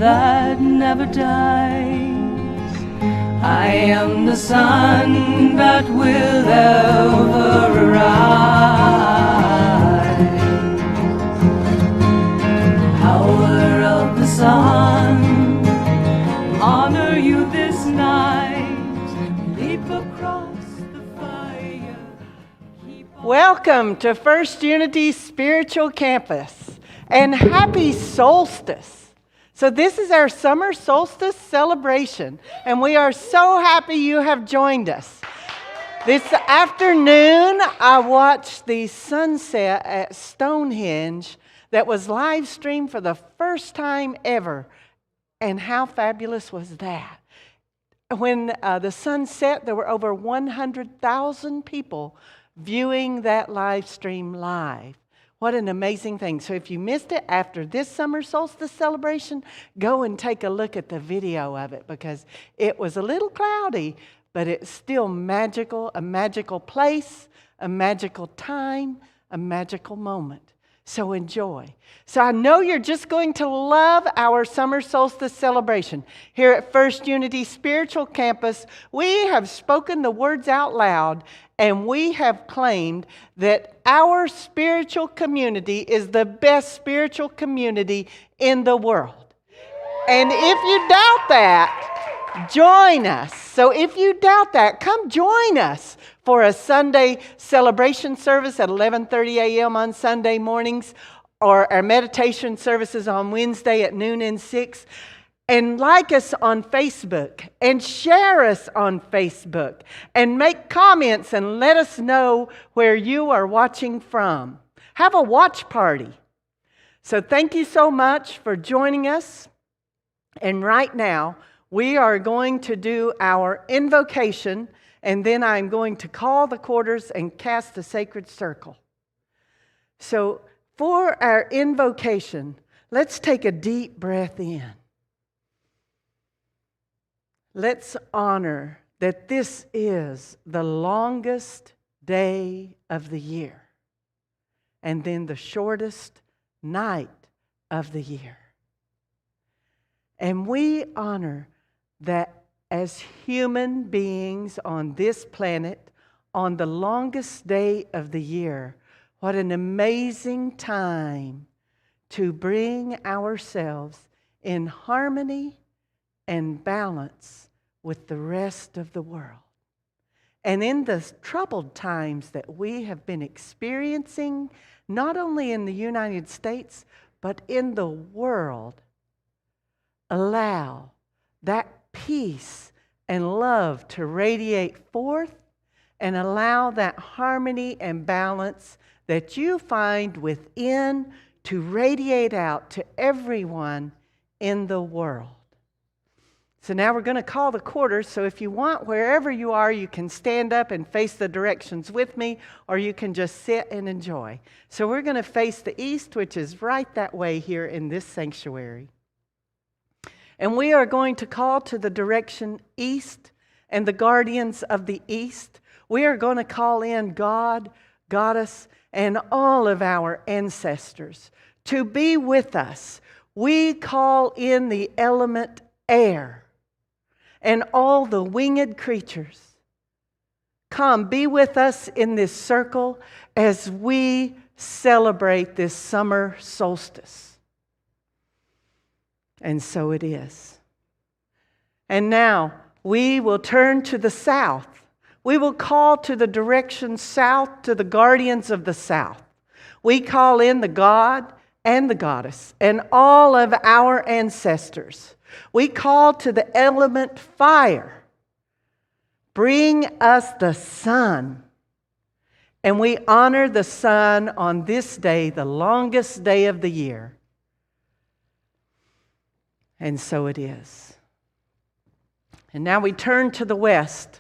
that never dies. I am the sun that will ever arise. Power of the sun, honor you this night. Leap across the fire. Welcome to First Unity Spiritual Campus, and happy Solstice. So this is our summer solstice celebration, and we are so happy you have joined us. This afternoon, I watched the sunset at Stonehenge that was live streamed for the first time ever. And how fabulous was that? When the sun set, there were over 100,000 people viewing that live stream live. What an amazing thing. So if you missed it after this summer solstice celebration, go and take a look at the video of it, because it was a little cloudy, but it's still magical, a magical place, a magical time, a magical moment. So enjoy. So I know you're just going to love our summer solstice celebration. Here at First Unity Spiritual Campus, we have spoken the words out loud, and we have claimed that our spiritual community is the best spiritual community in the world. And if you doubt that, join us. So if you doubt that, come join us for a Sunday celebration service at 11:30 a.m. on Sunday mornings, or our meditation services on Wednesday at noon and 6. And like us on Facebook, and share us on Facebook, and make comments and let us know where you are watching from. Have a watch party. So thank you so much for joining us. And right now, we are going to do our invocation, and then I'm going to call the quarters and cast the sacred circle. So for our invocation, let's take a deep breath in. Let's honor that this is the longest day of the year, and then the shortest night of the year. And we honor that as human beings on this planet, on the longest day of the year, what an amazing time to bring ourselves in harmony and balance with the rest of the world. And in the troubled times that we have been experiencing, not only in the United States, but in the world, allow that peace and love to radiate forth, and allow that harmony and balance that you find within to radiate out to everyone in the world. So now we're going to call the quarters. So if you want, wherever you are, you can stand up and face the directions with me, or you can just sit and enjoy. So we're going to face the east, which is right that way here in this sanctuary. And we are going to call to the direction east and the guardians of the east. We are going to call in God, Goddess, and all of our ancestors to be with us. We call in the element air and all the winged creatures. Come, be with us in this circle as we celebrate this summer solstice. And so it is. And now we will turn to the south. We will call to the direction south, to the guardians of the south. We call in the God and the Goddess and all of our ancestors. We call to the element fire. Bring us the sun. And we honor the sun on this day, the longest day of the year. And so it is. And now we turn to the west,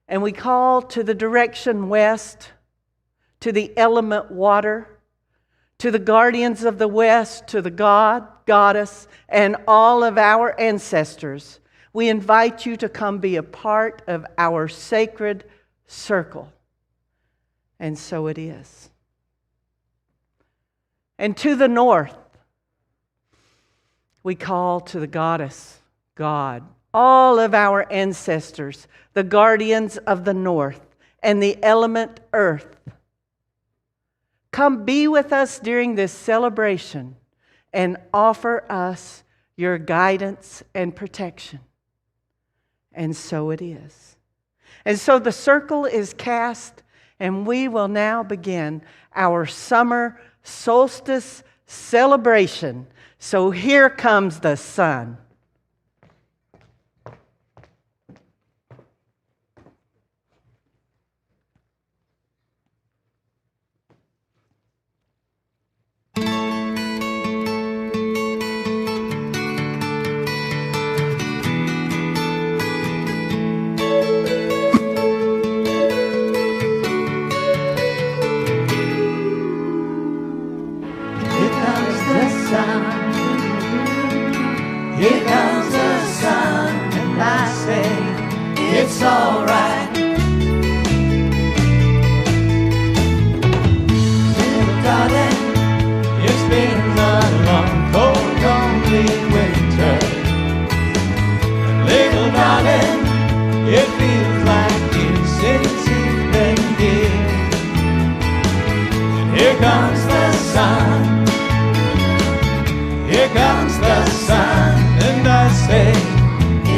and we call to the direction west, to the element water, to the guardians of the west, to the God, Goddess, and all of our ancestors. We invite you to come be a part of our sacred circle. And so it is. And to the north, we call to the goddess, God, all of our ancestors, the guardians of the north and the element earth. Come be with us during this celebration and offer us your guidance and protection. And so it is. And so the circle is cast, and we will now begin our summer solstice celebration. So here comes the sun. Here comes the sun, and I say it's all right. Little darling, it's been a long, cold, lonely winter. And little darling, it feels like years since you've been here. And here comes the sun. Here comes the sun, and I say,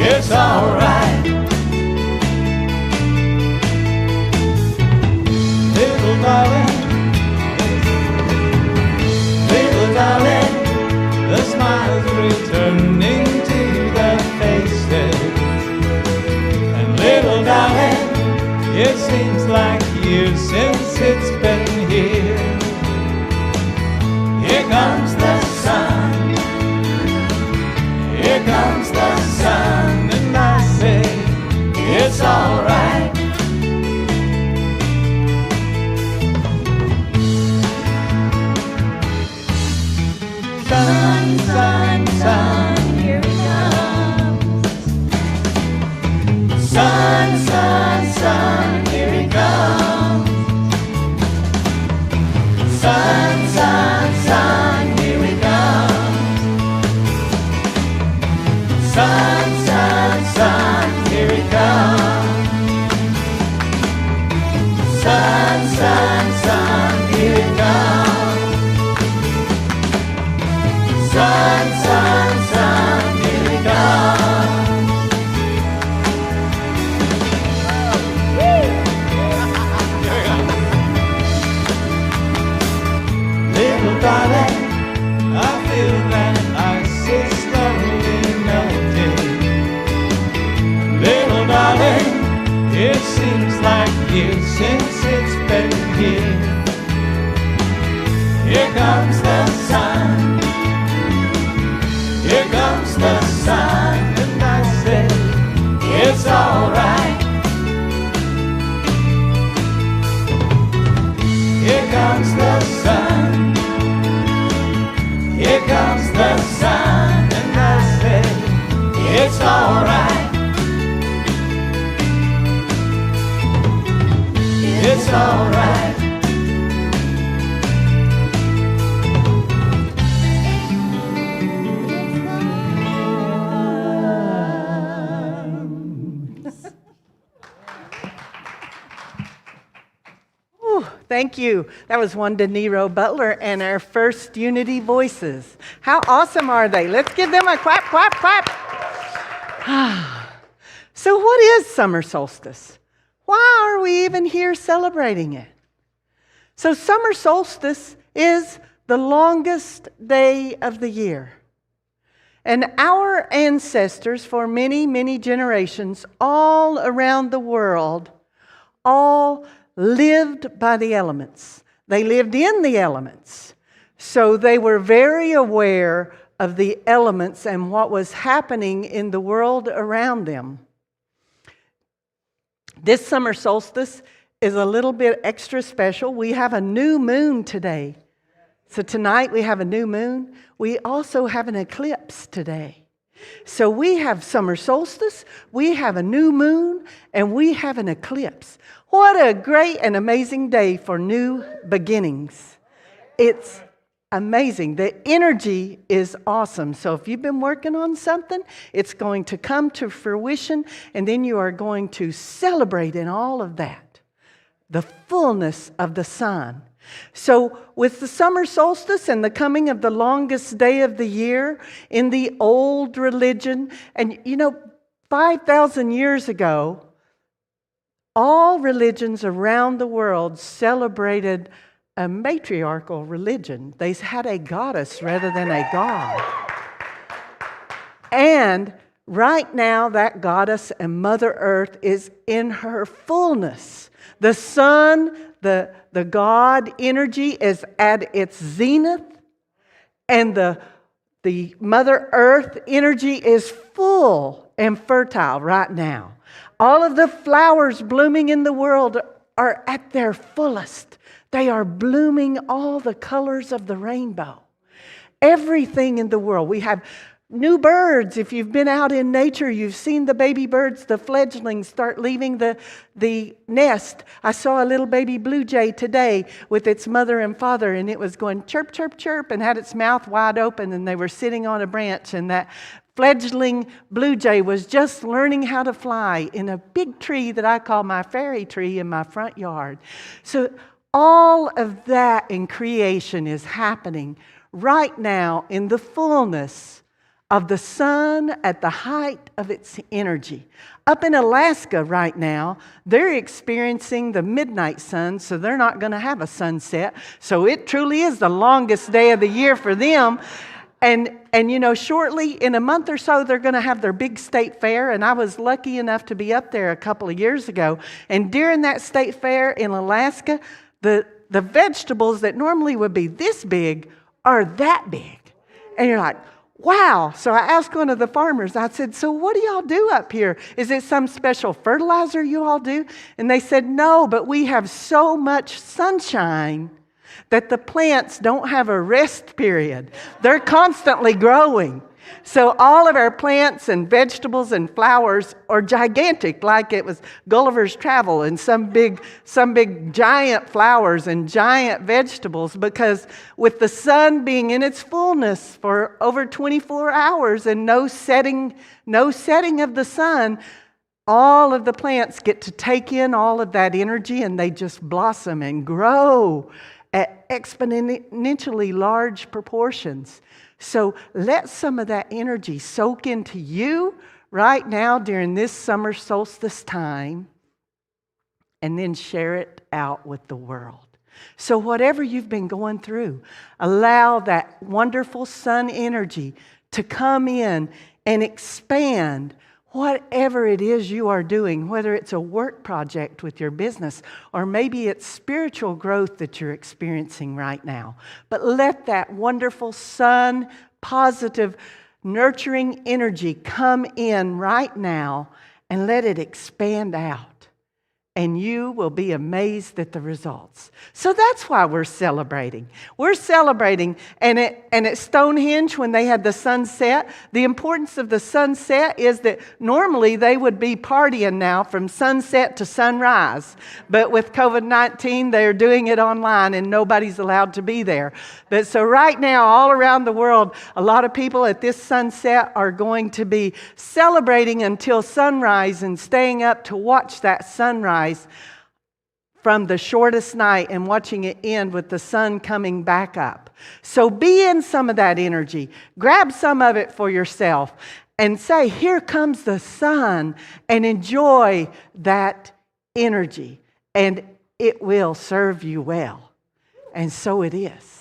it's all right. Little darling, the smile's returning to the faces. And little darling, it seems like years since it's been here. Here comes the sun. Here comes the sun, and I say, it's all right. Sun, sun, sun, here it comes. Sun, sun, sun, here it comes. Sun, sun, sun, here it comes. Sun, sun, sun, here it comes. Sun, sun, sun, here it comes. Sun, sun, sun, here it comes. Little darling, I feel that ice is slowly melting. Little darling, it seems like years since it's been here. Here comes the sun. Here comes the sun, and I say, it's all right. Here comes the sun. Here comes the sun, and I say, it's all right. It's all right. Thank you. That was one De Niro Butler and our first Unity Voices. How awesome are they? Let's give them a clap, clap, clap. So what is summer solstice? Why are we even here celebrating it? So summer solstice is the longest day of the year. And our ancestors for many, many generations all around the world all lived by the elements. They lived in the elements. So they were very aware of the elements and what was happening in the world around them. This summer solstice is a little bit extra special. We have a new moon today. So tonight we have a new moon. We also have an eclipse today. So we have summer solstice, we have a new moon, and we have an eclipse. What a great and amazing day for new beginnings. It's amazing. The energy is awesome. So if you've been working on something, it's going to come to fruition, and then you are going to celebrate in all of that, the fullness of the sun. So with the summer solstice and the coming of the longest day of the year in the old religion, and 5,000 years ago, all religions around the world celebrated a matriarchal religion. They had a goddess rather than a god. And right now, that goddess and Mother Earth is in her fullness. The sun, the God energy is at its zenith, and the Mother Earth energy is full and fertile right now. All of the flowers blooming in the world are at their fullest. They are blooming all the colors of the rainbow. Everything in the world. We have new birds. If you've been out in nature, you've seen the baby birds, the fledglings start leaving the nest. I saw a little baby blue jay today with its mother and father, and it was going chirp, chirp, chirp, and had its mouth wide open, and they were sitting on a branch, and that fledgling blue jay was just learning how to fly in a big tree that I call my fairy tree in my front yard. So all of that in creation is happening right now in the fullness of the sun at the height of its energy. Up in Alaska right now, they're experiencing the midnight sun, so they're not going to have a sunset. So it truly is the longest day of the year for them. And shortly, in a month or so, they're going to have their big state fair. And I was lucky enough to be up there a couple of years ago. And during that state fair in Alaska, the vegetables that normally would be this big are that big. And you're like, wow. So I asked one of the farmers, I said, so what do y'all do up here? Is it some special fertilizer you all do? And they said, no, but we have so much sunshine that the plants don't have a rest period. They're constantly growing. So all of our plants and vegetables and flowers are gigantic, like it was Gulliver's Travel, and some big giant flowers and giant vegetables, because with the sun being in its fullness for over 24 hours and no setting of the sun, all of the plants get to take in all of that energy, and they just blossom and grow at exponentially large proportions. So let some of that energy soak into you right now during this summer solstice time, and then share it out with the world. So whatever you've been going through, allow that wonderful sun energy to come in and expand whatever it is you are doing, whether it's a work project with your business, or maybe it's spiritual growth that you're experiencing right now. But let that wonderful sun, positive, nurturing energy come in right now, and let it expand out. And you will be amazed at the results. So that's why we're celebrating. We're celebrating, and at Stonehenge, when they had the sunset, the importance of the sunset is that normally they would be partying now from sunset to sunrise. But with COVID-19, they're doing it online, and nobody's allowed to be there. But so right now, all around the world, a lot of people at this sunset are going to be celebrating until sunrise and staying up to watch that sunrise from the shortest night and watching it end with the sun coming back up. So be in some of that energy. Grab some of it for yourself and say, here comes the sun, and enjoy that energy, and it will serve you well. And so it is.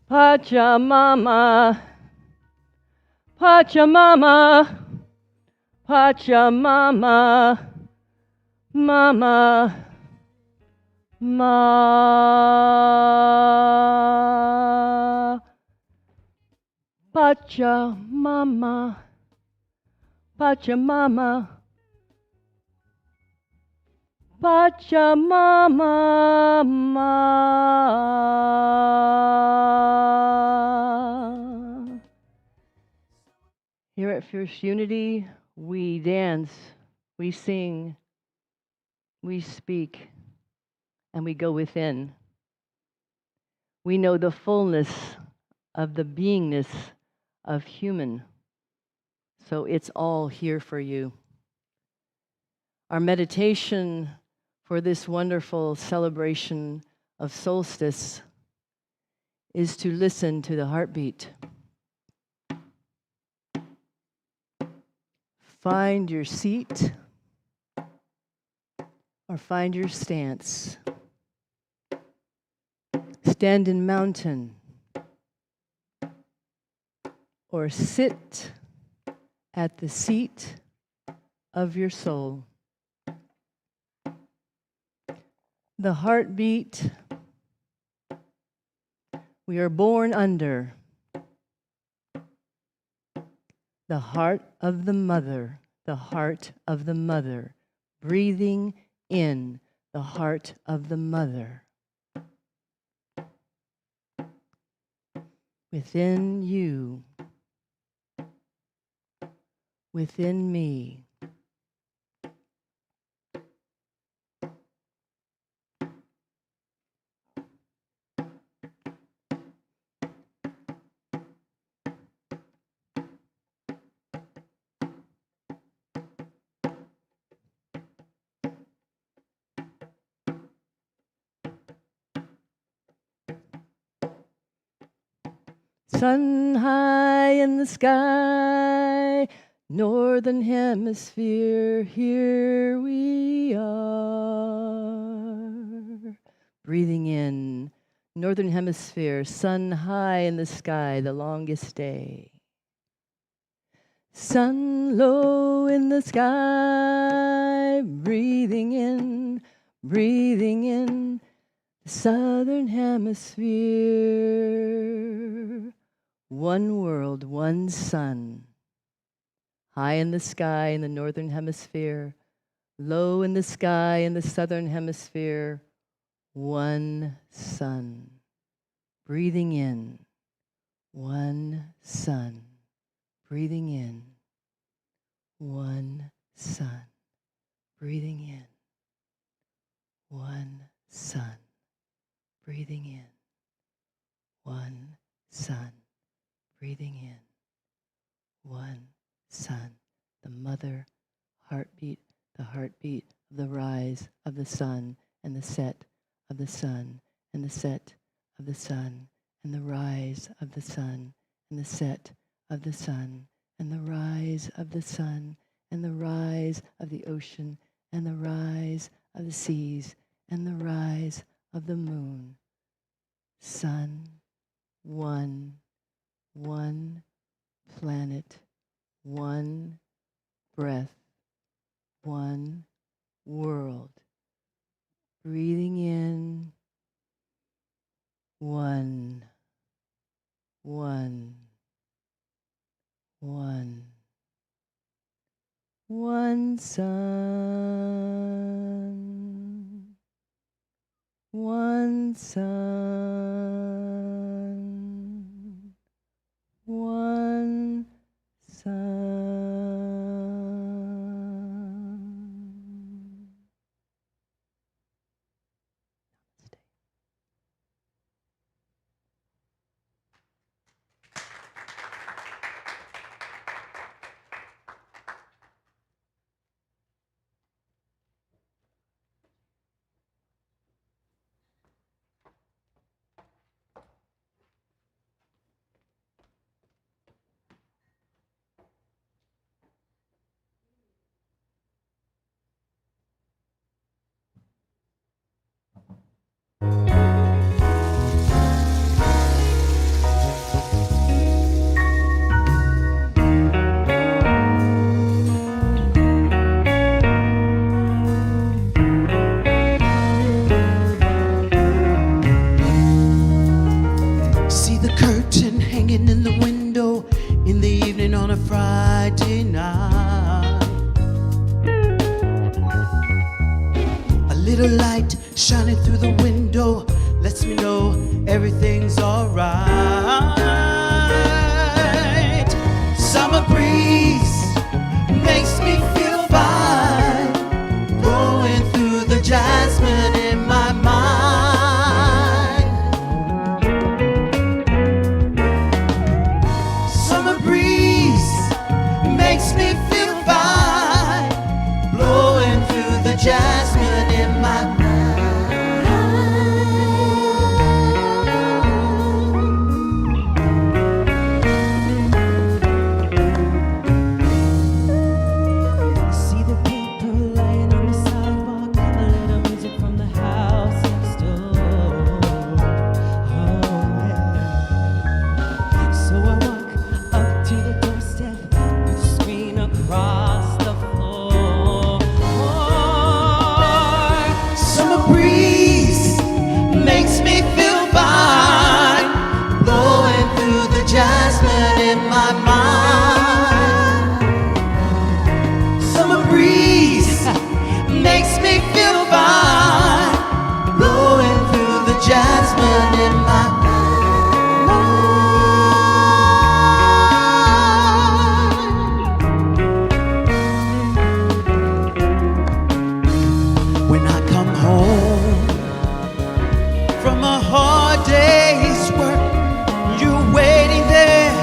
Pachamama, Pachamama, Pachamama, Mama, Ma, Pachamama, Pachamama, Pachamama, Ma. Here at Fierce Unity, we dance, we sing, we speak, and we go within. We know the fullness of the beingness of human, so it's all here for you. Our meditation for this wonderful celebration of solstice is to listen to the heartbeat. Find your seat or find your stance. Stand in mountain or sit at the seat of your soul. The heartbeat we are born under, the heart of the mother, breathing in the heart of the mother. Within you, within me. Sun high in the sky, northern hemisphere, here we are. Breathing in, northern hemisphere, sun high in the sky, the longest day. Sun low in the sky, breathing in, the southern hemisphere. One world, one sun. High in the sky in the northern hemisphere, low in the sky in the southern hemisphere. One sun. Breathing in, one sun. Breathing in, one sun. Breathing in, one sun. Breathing in, one sun. Breathing in, one sun. The mother heartbeat, the heartbeat of the rise of the sun and the set of the sun and the set of the sun and the rise of the sun and the set of the sun and the rise of the sun and the rise of the ocean and the rise of the seas and the rise of the moon. Sun, one planet, one breath, one world. Breathing in, one sun, one sun, one sun. little light shining through the window lets me know everything's alright. Summer breeze makes me feel fine, blowing through the jasmine in my mind. Summer breeze makes me feel fine, blowing through the jasmine in my mind. See the people lying on the sidewalk, a little music from the house next door. Oh yeah. So I walk up to the doorstep, put the screen across the floor. Summer breeze makes me feel fine, blowing through the jasmine in my mind. Summer breeze makes me feel fine, blowing through the jasmine in my mind. When I come home from a hard day's work, you're waiting there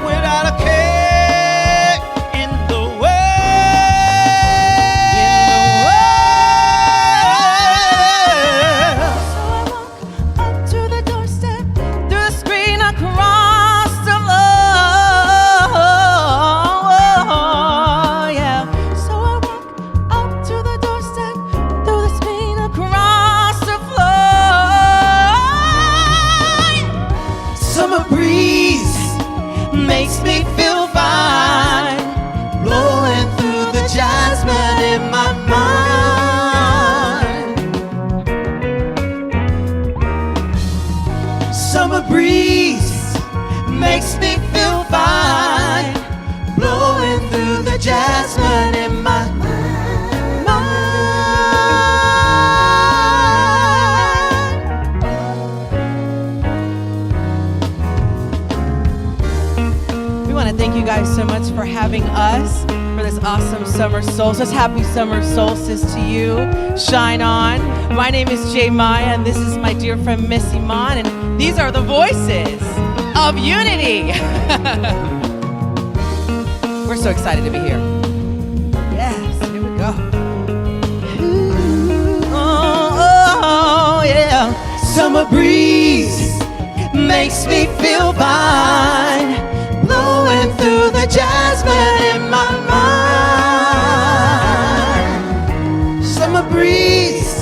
without a care in the world. So I walk up to the doorstep, through the screen across the floor. Yeah. So I walk up to the doorstep, through the screen across the floor. Summer breeze makes me feel fine, blowing through the jasmine in my mind. Summer breeze makes me feel fine, blowing through the jasmine in my mind. We want to thank you guys so much for having us for this awesome summer solstice. Happy summer solstice to you. Shine on. My name is Jay Maya, and this is my dear friend Missy Mon, and these are the voices of unity. We're so excited to be here. Yes, here we go. Oh, yeah. Summer breeze makes me feel fine, blowing through the jasmine in my mind. Summer breeze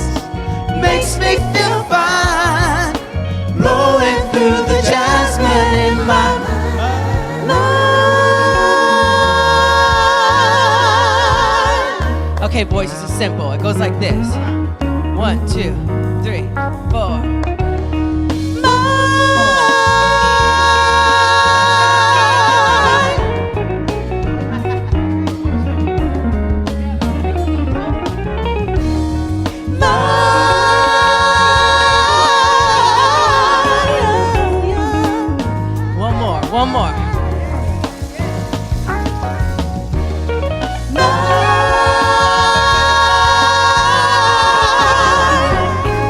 makes me feel fine, blowing through the jasmine in my mind. Okay, boys, this is simple. It goes like this. 1, 2, 3, 4. One more.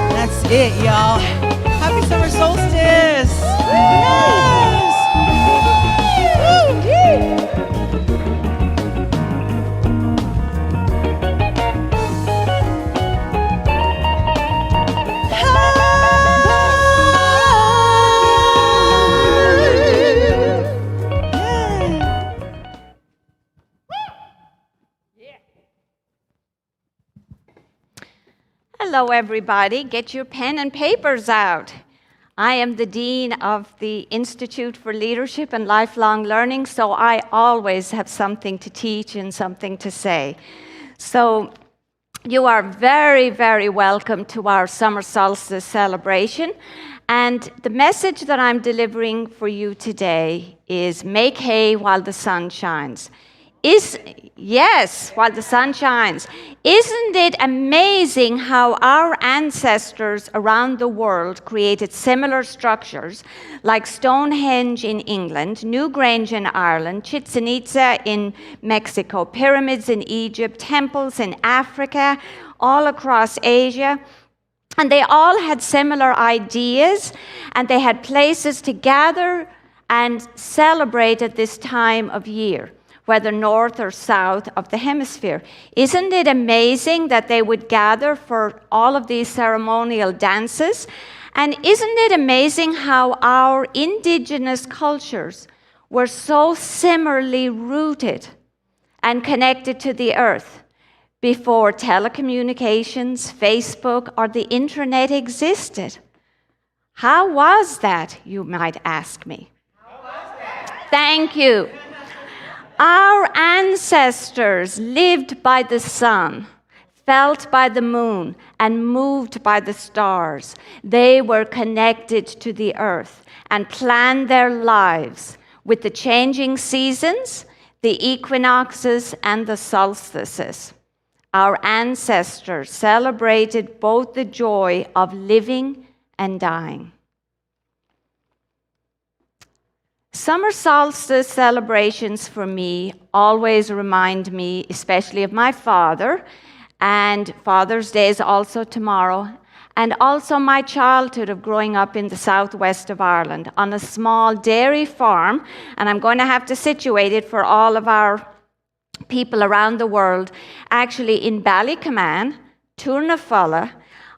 That's it, y'all. Happy summer solstice. Yes. Hello, everybody. Get your pen and papers out. I am the Dean of the Institute for Leadership and Lifelong Learning, so I always have something to teach and something to say. So you are very, very welcome to our summer solstice celebration. And the message that I'm delivering for you today is make hay while the sun shines. Yes, while the sun shines. Isn't it amazing how our ancestors around the world created similar structures like Stonehenge in England, Newgrange in Ireland, Chichen Itza in Mexico, pyramids in Egypt, temples in Africa, all across Asia? And they all had similar ideas, and they had places to gather and celebrate at this time of year, whether north or south of the hemisphere. Isn't it amazing that they would gather for all of these ceremonial dances? And isn't it amazing how our indigenous cultures were so similarly rooted and connected to the earth before telecommunications, Facebook, or the internet existed? How was that, you might ask me? How was that? Thank you. Our ancestors lived by the sun, felt by the moon, and moved by the stars. They were connected to the earth and planned their lives with the changing seasons, the equinoxes, and the solstices. Our ancestors celebrated both the joy of living and dying. Summer solstice celebrations for me always remind me, especially of my father, and Father's Day is also tomorrow, and also my childhood of growing up in the southwest of Ireland on a small dairy farm, and I'm going to have to situate it for all of our people around the world, actually in Ballycaman, Tournafulla,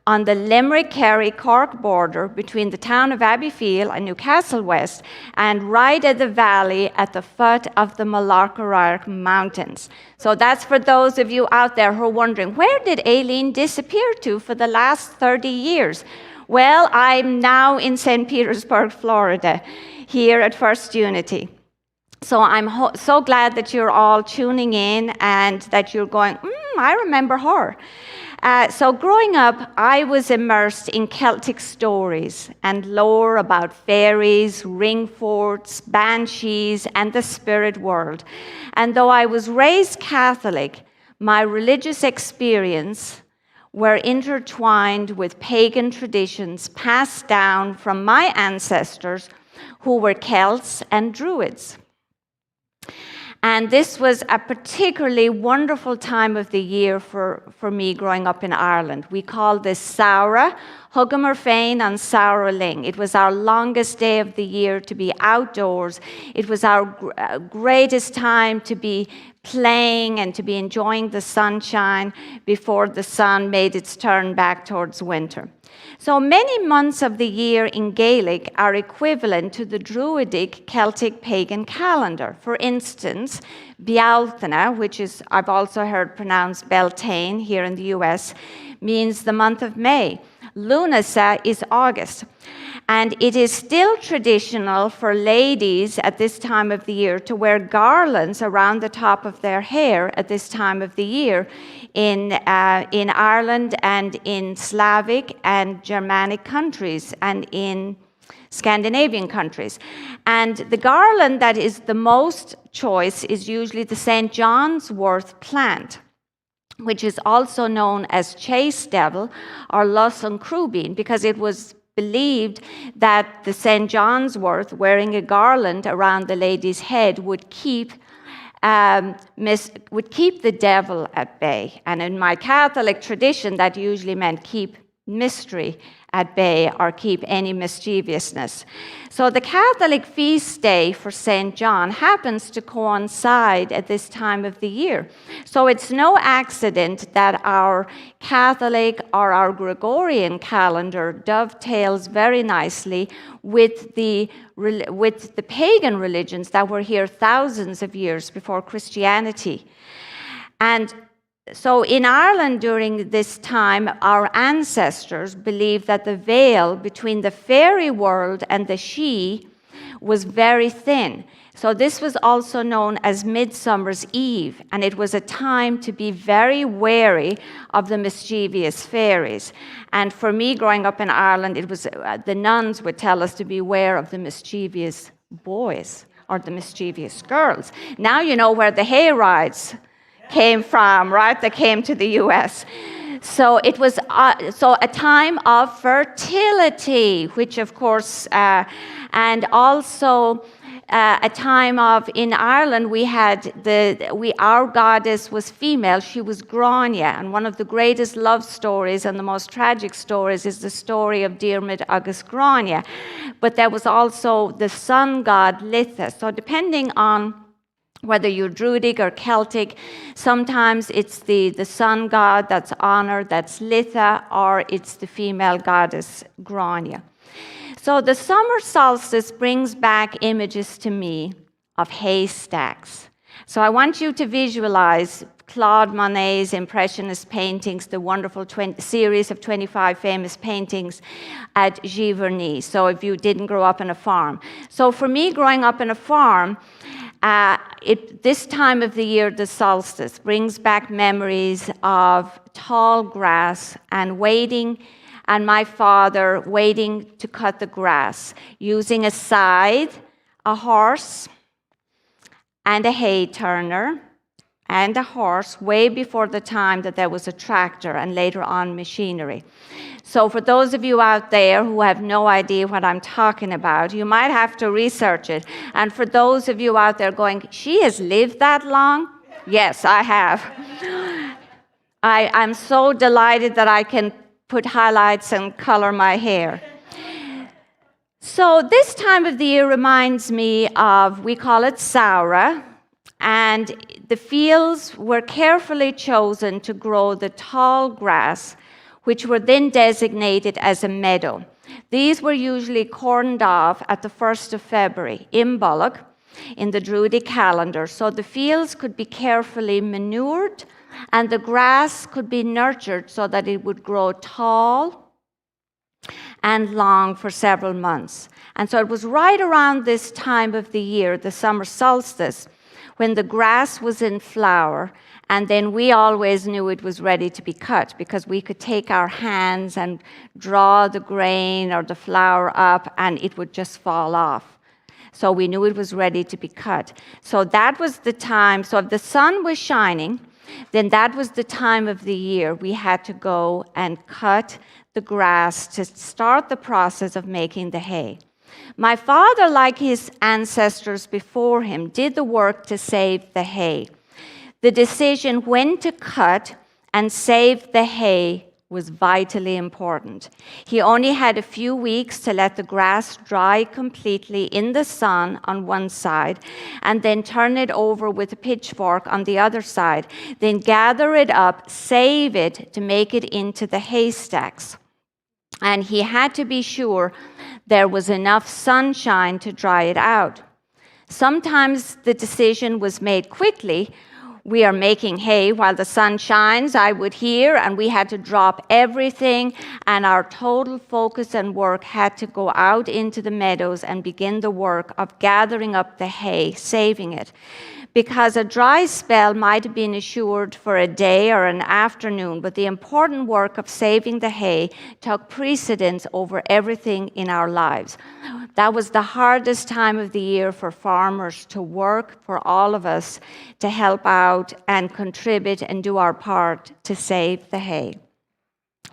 on the Limerick-Kerry-Cork border between the town of Abbeyfield and Newcastle West, and right at the valley at the foot of the Malarkey Mountains. So that's for those of you out there who are wondering, where did Aileen disappear to for the last 30 years? Well, I'm now in St. Petersburg, Florida, here at First Unity. So I'm so glad that you're all tuning in and that you're going, I remember her. So growing up, I was immersed in Celtic stories and lore about fairies, ring forts, banshees, and the spirit world. And though I was raised Catholic, my religious experience were intertwined with pagan traditions passed down from my ancestors who were Celts and Druids. And this was a particularly wonderful time of the year for me growing up in Ireland. We called this Saura, Hugamar Féin and Saura Ling. It was our longest day of the year to be outdoors. It was our greatest time to be playing and to be enjoying the sunshine before the sun made its turn back towards winter. So many months of the year in Gaelic are equivalent to the Druidic Celtic pagan calendar. For instance, Bealtaine, which is I've also heard pronounced Beltane here in the US, means the month of May. Lunasa is August. And it is still traditional for ladies at this time of the year to wear garlands around the top of their hair at this time of the year in Ireland and in Slavic and Germanic countries and in Scandinavian countries. And the garland that is the most choice is usually the St. John's wort plant, which is also known as chase devil or Lusan Crubin, because it was believed that the St. John's wort wearing a garland around the lady's head would keep the devil at bay. And in my Catholic tradition, that usually meant keep mystery at bay or keep any mischievousness. So the Catholic feast day for St. John happens to coincide at this time of the year. So it's no accident that our Catholic or our Gregorian calendar dovetails very nicely with the pagan religions that were here thousands of years before Christianity. And so in Ireland during this time, our ancestors believed that the veil between the fairy world and the Sidhe was very thin. So this was also known as Midsummer's Eve, and it was a time to be very wary of the mischievous fairies. And for me, growing up in Ireland, it was the nuns would tell us to beware of the mischievous boys or the mischievous girls. Now you know where the hay rides came from, right? They came to the U.S. So it was a time of fertility, which of course, and also a time of, in Ireland, we had our goddess was female. She was Grania, and one of the greatest love stories and the most tragic stories is the story of Diarmid agus Grania. But there was also the sun god Litha. So depending on whether you're Druidic or Celtic, sometimes it's the sun god that's honored, that's Litha, or it's the female goddess Grania. So the summer solstice brings back images to me of haystacks. So I want you to visualize Claude Monet's Impressionist paintings, the wonderful series of 25 famous paintings at Giverny. So if you didn't grow up in a farm. So for me, growing up in a farm, this time of the year, the solstice, brings back memories of tall grass and waiting, and my father waiting to cut the grass, using a scythe, a horse, and a hay turner, and a horse, way before the time that there was a tractor and later on machinery. So for those of you out there who have no idea what I'm talking about, you might have to research it. And for those of you out there going, she has lived that long? Yes, I have. I'm so delighted that I can put highlights and color my hair. So this time of the year reminds me of, we call it Saura, and the fields were carefully chosen to grow the tall grass, which were then designated as a meadow. These were usually cordoned off at the 1st of February, Imbolc, in the Druidic calendar, so the fields could be carefully manured and the grass could be nurtured so that it would grow tall and long for several months. And so it was right around this time of the year, the summer solstice, when the grass was in flower, and then we always knew it was ready to be cut because we could take our hands and draw the grain or the flower up and it would just fall off. So we knew it was ready to be cut. So that was the time. So if the sun was shining, then that was the time of the year we had to go and cut the grass to start the process of making the hay. My father, like his ancestors before him, did the work to save the hay. The decision when to cut and save the hay was vitally important. He only had a few weeks to let the grass dry completely in the sun on one side, and then turn it over with a pitchfork on the other side. Then gather it up, save it to make it into the haystacks. And he had to be sure there was enough sunshine to dry it out. Sometimes the decision was made quickly. We are making hay while the sun shines, I would hear, and we had to drop everything, and our total focus and work had to go out into the meadows and begin the work of gathering up the hay, saving it. Because a dry spell might have been assured for a day or an afternoon, but the important work of saving the hay took precedence over everything in our lives. That was the hardest time of the year for farmers to work, for all of us to help out and contribute and do our part to save the hay.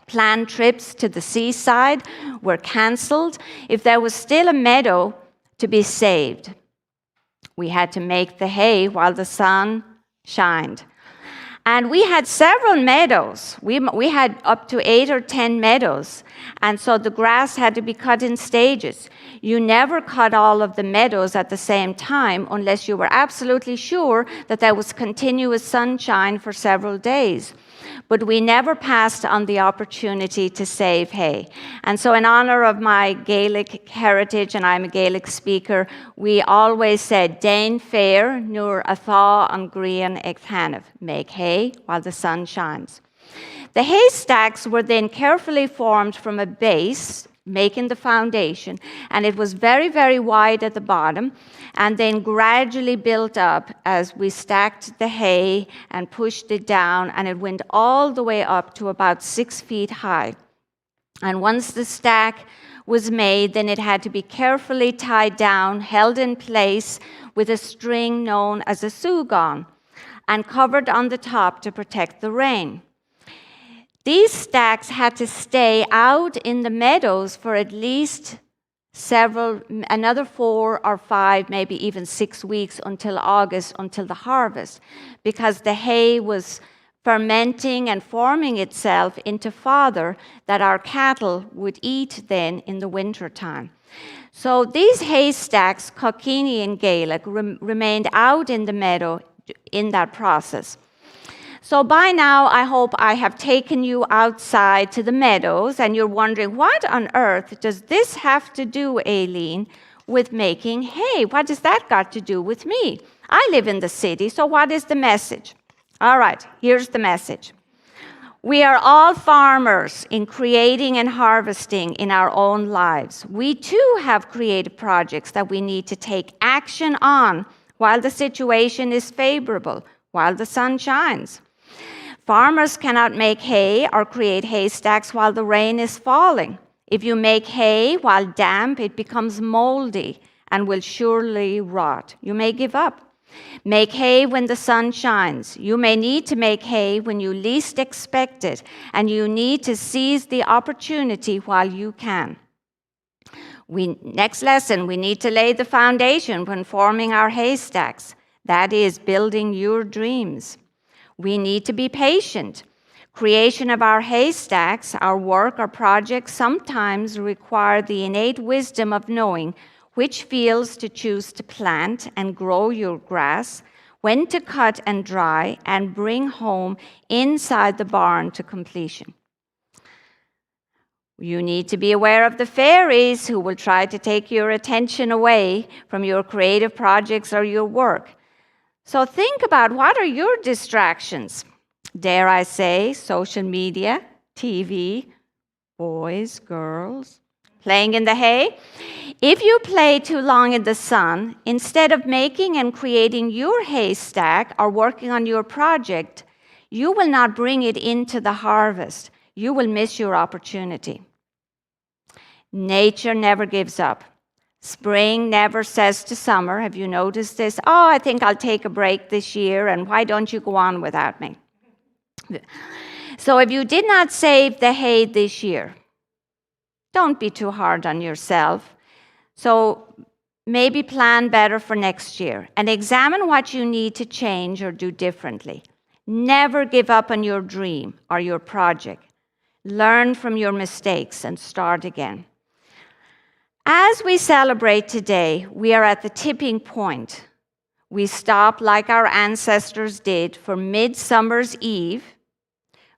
Planned trips to the seaside were cancelled if there was still a meadow to be saved. We had to make the hay while the sun shined. And we had several meadows. We had up to 8 or 10 meadows. And so the grass had to be cut in stages. You never cut all of the meadows at the same time unless you were absolutely sure that there was continuous sunshine for several days. But we never passed on the opportunity to save hay. And so in honor of my Gaelic heritage, and I'm a Gaelic speaker, we always said, Dain fair, nur atha an grian ag thanaf, make hay while the sun shines. The haystacks were then carefully formed from a base, making the foundation, and it was very, very wide at the bottom, and then gradually built up as we stacked the hay and pushed it down, and it went all the way up to about 6 feet high. And once the stack was made, then it had to be carefully tied down, held in place with a string known as a sugon, and covered on the top to protect the rain. These stacks had to stay out in the meadows for at least another 4 or 5, maybe even 6 weeks until August, until the harvest, because the hay was fermenting and forming itself into fodder that our cattle would eat then in the wintertime. So these hay stacks, cockini in Gaelic, remained out in the meadow in that process. So by now, I hope I have taken you outside to the meadows, and you're wondering, what on earth does this have to do, Aileen, with making hay? What does that got to do with me? I live in the city, so what is the message? All right, here's the message. We are all farmers in creating and harvesting in our own lives. We too have creative projects that we need to take action on while the situation is favorable, while the sun shines. Farmers cannot make hay or create haystacks while the rain is falling. If you make hay while damp, it becomes moldy and will surely rot. You may give up. Make hay when the sun shines. You may need to make hay when you least expect it, and you need to seize the opportunity while you can. Next lesson, we need to lay the foundation when forming our haystacks. That is, building your dreams. We need to be patient. Creation of our haystacks, our work, our projects sometimes require the innate wisdom of knowing which fields to choose to plant and grow your grass, when to cut and dry and bring home inside the barn to completion. You need to be aware of the fairies who will try to take your attention away from your creative projects or your work. So think about, what are your distractions? Dare I say, social media, TV, boys, girls, playing in the hay? If you play too long in the sun, instead of making and creating your haystack or working on your project, you will not bring it into the harvest. You will miss your opportunity. Nature never gives up. Spring never says to summer, have you noticed this? Oh, I think I'll take a break this year, and why don't you go on without me? So if you did not save the hay this year, don't be too hard on yourself. So maybe plan better for next year and examine what you need to change or do differently. Never give up on your dream or your project. Learn from your mistakes and start again. As we celebrate today, we are at the tipping point. We stop like our ancestors did for Midsummer's Eve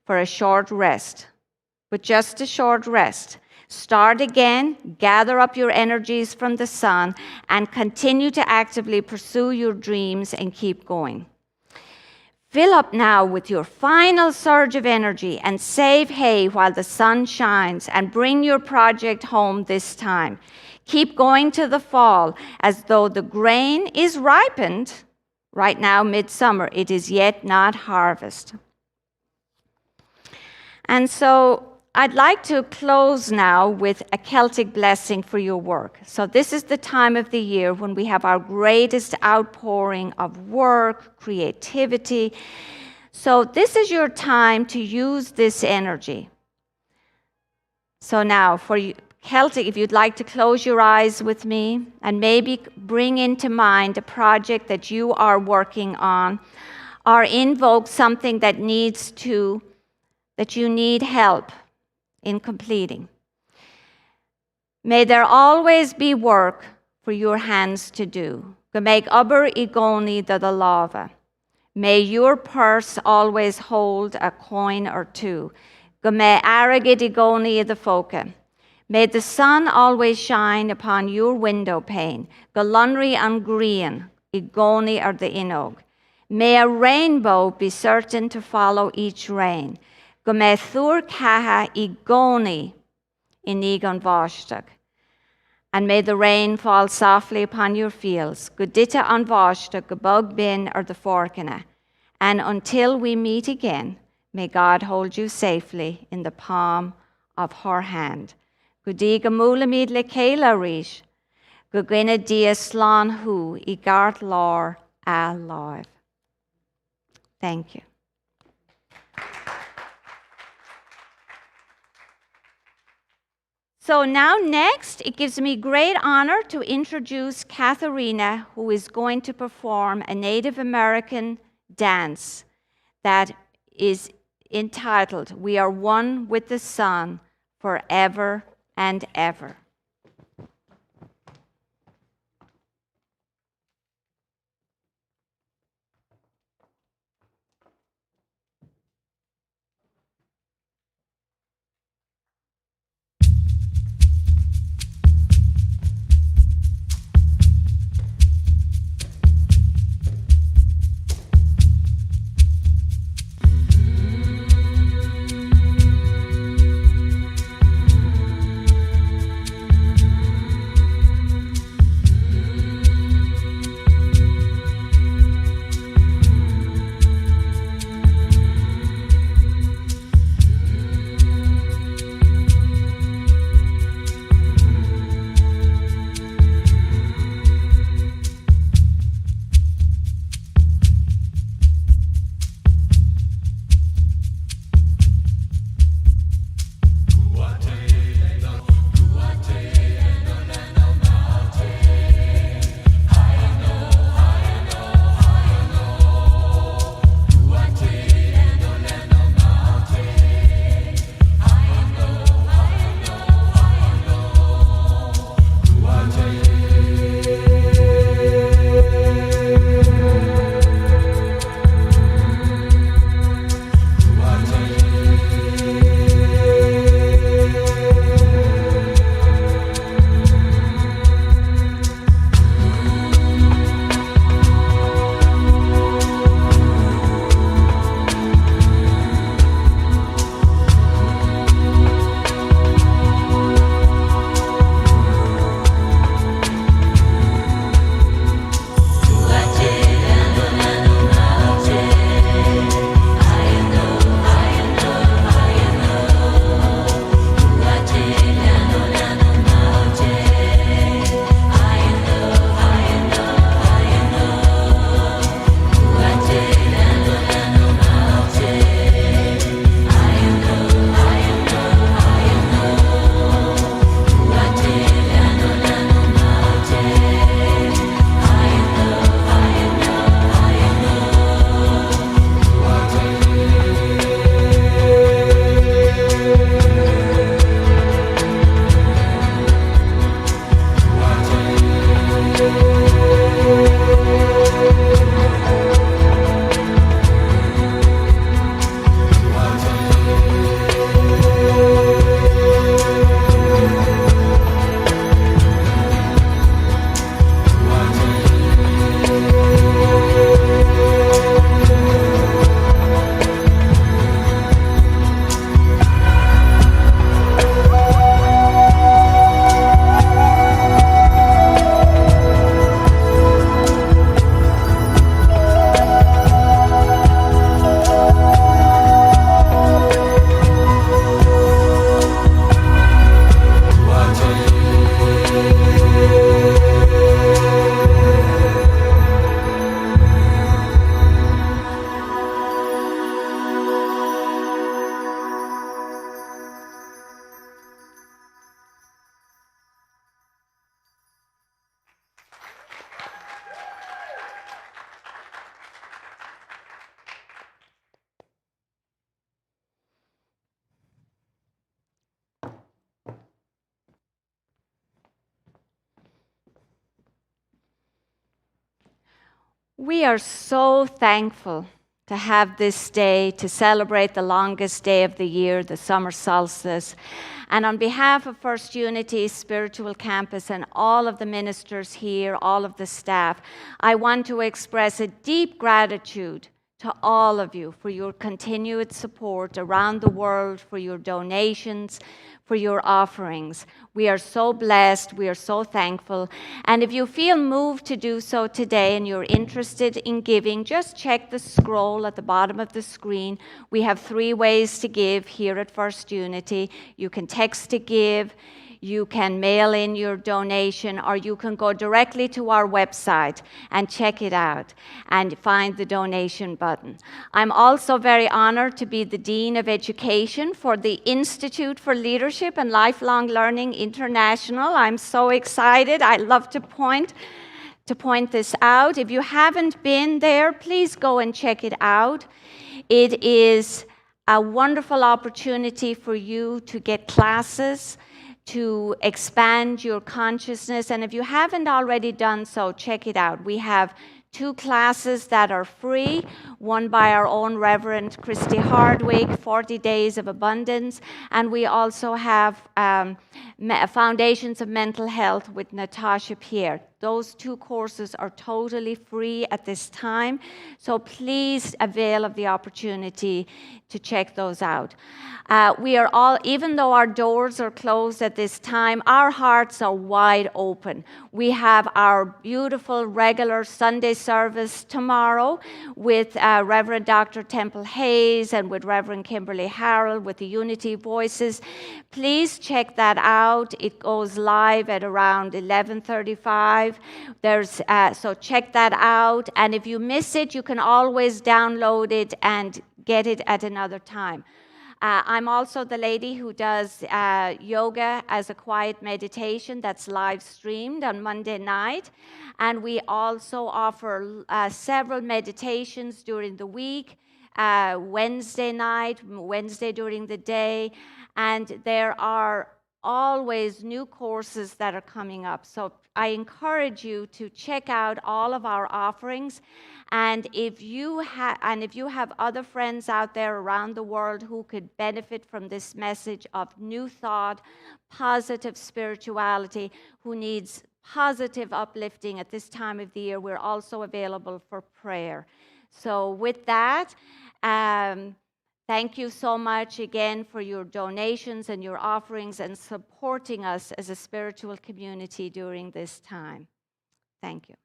for a short rest, but just a short rest. Start again, gather up your energies from the sun, and continue to actively pursue your dreams and keep going. Fill up now with your final surge of energy and save hay while the sun shines, and bring your project home this time. Keep going to the fall as though the grain is ripened. Right now, midsummer, it is yet not harvest. And so I'd like to close now with a Celtic blessing for your work. So this is the time of the year when we have our greatest outpouring of work, creativity. So this is your time to use this energy. So now for you, Celtic, if you'd like to close your eyes with me and maybe bring into mind a project that you are working on, or invoke something that you need help in completing. May there always be work for your hands to do. Go make aber igoni da the lava. May your purse always hold a coin or two. Go me aragid igoni the foca. May the sun always shine upon your window pane. Go lunry and green, igoni or the inog. May a rainbow be certain to follow each rain. Go me thur caha igoni inig an váshtag. And may the rain fall softly upon your fields. Go dita an váshtag, go bug bin or the forkina. And until we meet again, may God hold you safely in the palm of her hand. Gudiga mulamid le kela rish. Gugina dia slan hu I gart lor a live. Thank you. So now next, it gives me great honor to introduce Katharina, who is going to perform a Native American dance that is entitled, We Are One with the Sun Forever and Ever. We are so thankful to have this day to celebrate the longest day of the year, the summer solstice. And on behalf of First Unity Spiritual Campus and all of the ministers here, all of the staff, I want to express a deep gratitude to all of you for your continued support around the world, for your donations, for your offerings. We are so blessed. We are so thankful. And if you feel moved to do so today and you're interested in giving, just check the scroll at the bottom of the screen. We have 3 ways to give here at First Unity. You can text to give, you can mail in your donation, or you can go directly to our website and check it out and find the donation button. I'm also very honored to be the Dean of Education for the Institute for Leadership and Lifelong Learning International. I'm so excited. I love to point this out. If you haven't been there, please go and check it out. It is a wonderful opportunity for you to get classes, to expand your consciousness. And if you haven't already done so, check it out. We have 2 classes that are free, one by our own Reverend Christy Hardwick, 40 Days of Abundance, and we also have Foundations of Mental Health with Natasha Pierre. Those 2 courses are totally free at this time, so please avail of the opportunity to check those out. We are all, even though our doors are closed at this time, our hearts are wide open. We have our beautiful regular Sunday service tomorrow with Reverend Dr. Temple Hayes and with Reverend Kimberley Harold with the Unity Voices. Please check that out. It goes live at around 11:35. So check that out. And if you miss it, you can always download it and get it at another time. I'm also the lady who does yoga as a quiet meditation that's live streamed on Monday night. And we also offer several meditations during the week, Wednesday night, Wednesday during the day. And there are always new courses that are coming up. So I encourage you to check out all of our offerings. And if you have other friends out there around the world who could benefit from this message of new thought, positive spirituality, who needs positive uplifting at this time of the year, we're also available for prayer. So with that, thank you so much again for your donations and your offerings and supporting us as a spiritual community during this time. Thank you.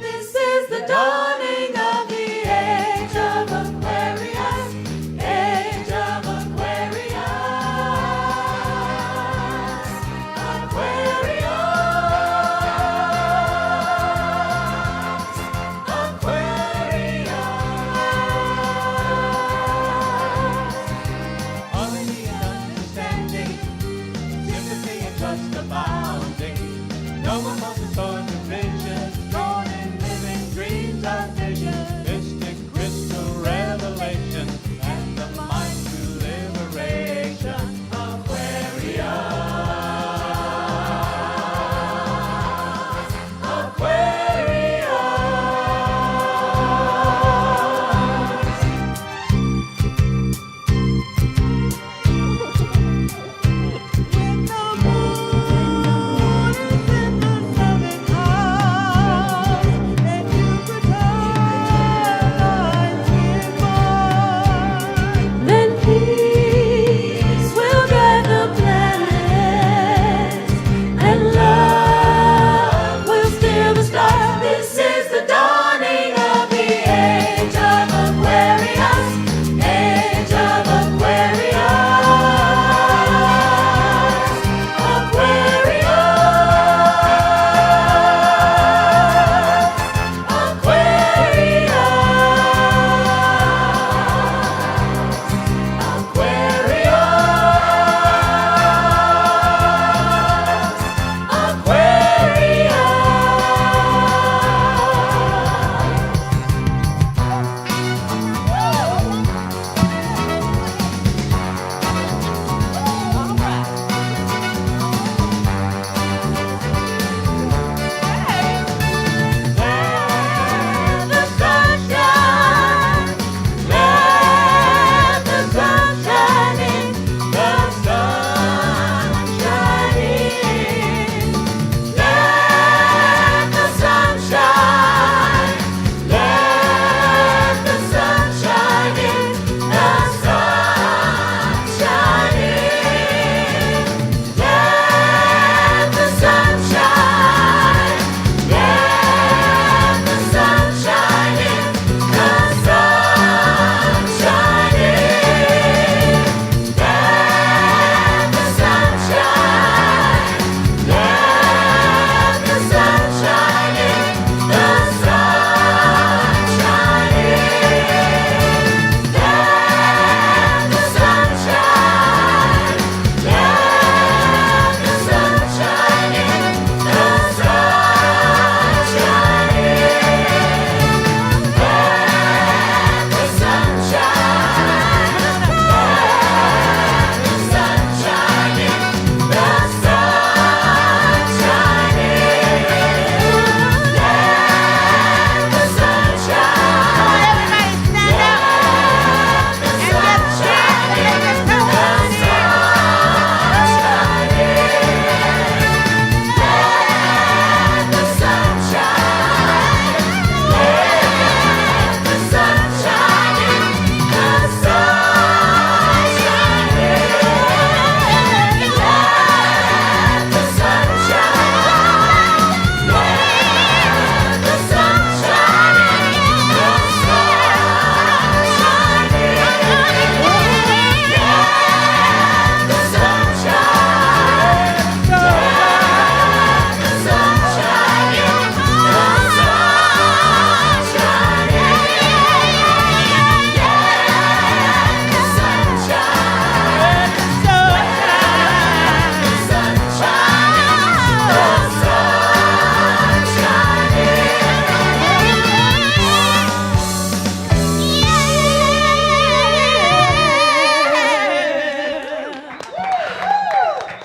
This is the dawning of the age of Aquarius, age of Aquarius, Aquarius, Aquarius. Harmony and understanding, sympathy and trust abounding. No one wants to storm the vision, drawn in living dreams of vision, mystic crystal revelation, and the mind to liberation. Aquarius, Aquarius. When the moon is in the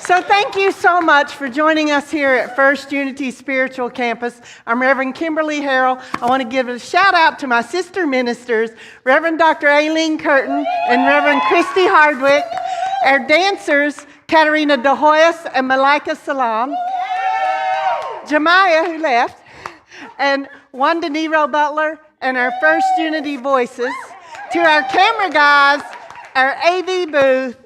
So thank you so much for joining us here at First Unity Spiritual Campus. I'm Reverend Kimberley Harrell. I want to give a shout out to my sister ministers, Reverend Dr. Aileen Curtin and Reverend Christy Hardwick, our dancers, Katarina De Hoyos and Malika Salam, Jemiah, who left, and Wanda Nero Butler, and our First Unity voices, to our camera guys, our AV booth,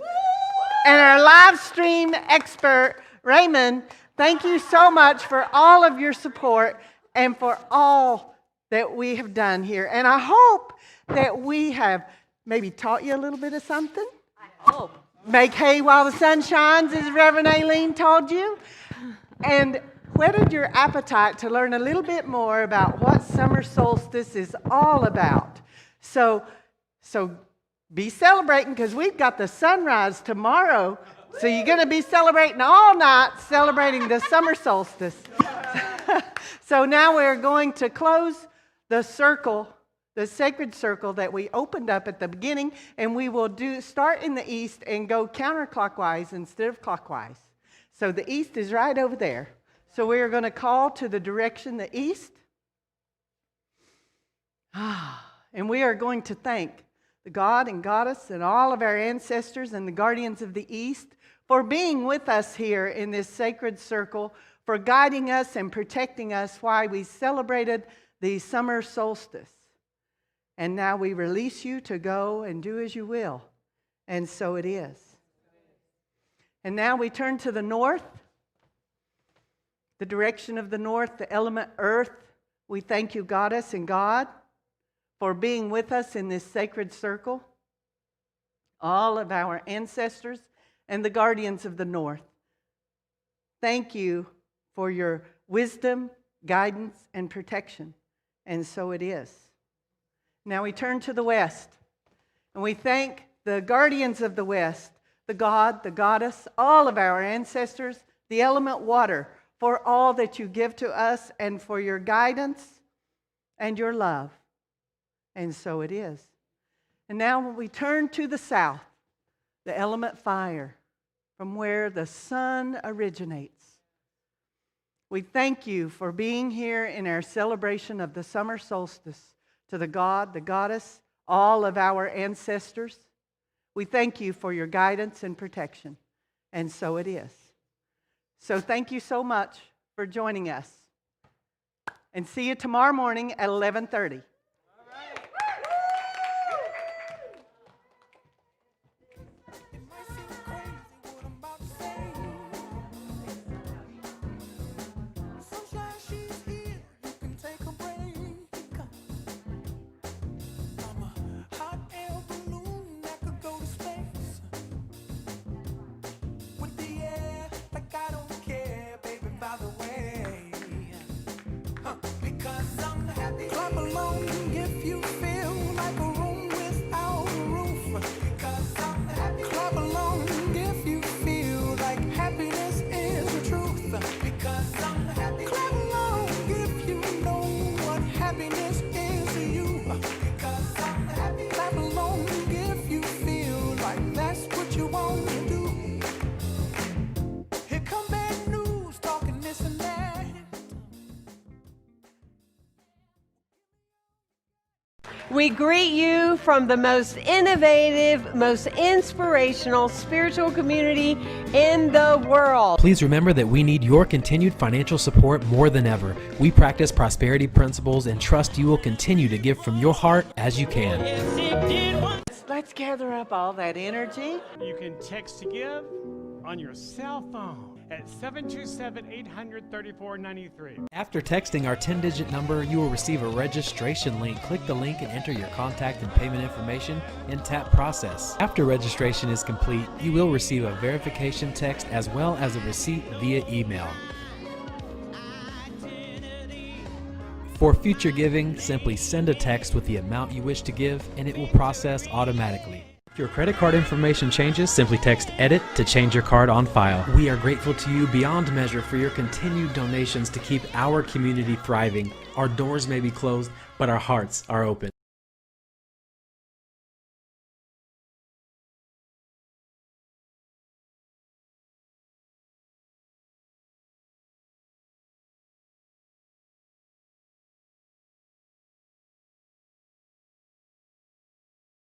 and our live stream expert, Raymond. Thank you so much for all of your support and for all that we have done here. And I hope that we have maybe taught you a little bit of something. I hope. Make hay while the sun shines, as Reverend Aileen told you. And whetted your appetite to learn a little bit more about what summer solstice is all about. So be celebrating, because we've got the sunrise tomorrow. So you're going to be celebrating all night, celebrating the summer solstice. So now we're going to close the circle, the sacred circle that we opened up at the beginning, and we will start in the east and go counterclockwise instead of clockwise. So the east is right over there. So we are going to call to the direction the east. And we are going to thank the God and Goddess and all of our ancestors and the guardians of the East for being with us here in this sacred circle, for guiding us and protecting us while we celebrated the summer solstice. And now we release you to go and do as you will. And so it is. And now we turn to the north, the direction of the north, the element earth. We thank you, Goddess and God, for being with us in this sacred circle, all of our ancestors and the guardians of the north. Thank you for your wisdom, guidance, and protection. And so it is. Now we turn to the west, and we thank the guardians of the west, the God, the Goddess, all of our ancestors, the element water, for all that you give to us and for your guidance and your love. And so it is. And now when we turn to the south, the element fire, from where the sun originates. We thank you for being here in our celebration of the summer solstice, to the God, the Goddess, all of our ancestors. We thank you for your guidance and protection. And so it is. So thank you so much for joining us. And see you tomorrow morning at 11:30. We greet you from the most innovative, most inspirational spiritual community in the world. Please remember that we need your continued financial support more than ever. We practice prosperity principles and trust you will continue to give from your heart as you can. Let's gather up all that energy. You can text to give on your cell phone at 727-800-3493. After texting our 10-digit number, you will receive a registration link. Click the link and enter your contact and payment information and tap process. After registration is complete, you will receive a verification text as well as a receipt via email. For future giving, simply send a text with the amount you wish to give and it will process automatically. If your credit card information changes, simply text EDIT to change your card on file. We are grateful to you beyond measure for your continued donations to keep our community thriving. Our doors may be closed, but our hearts are open.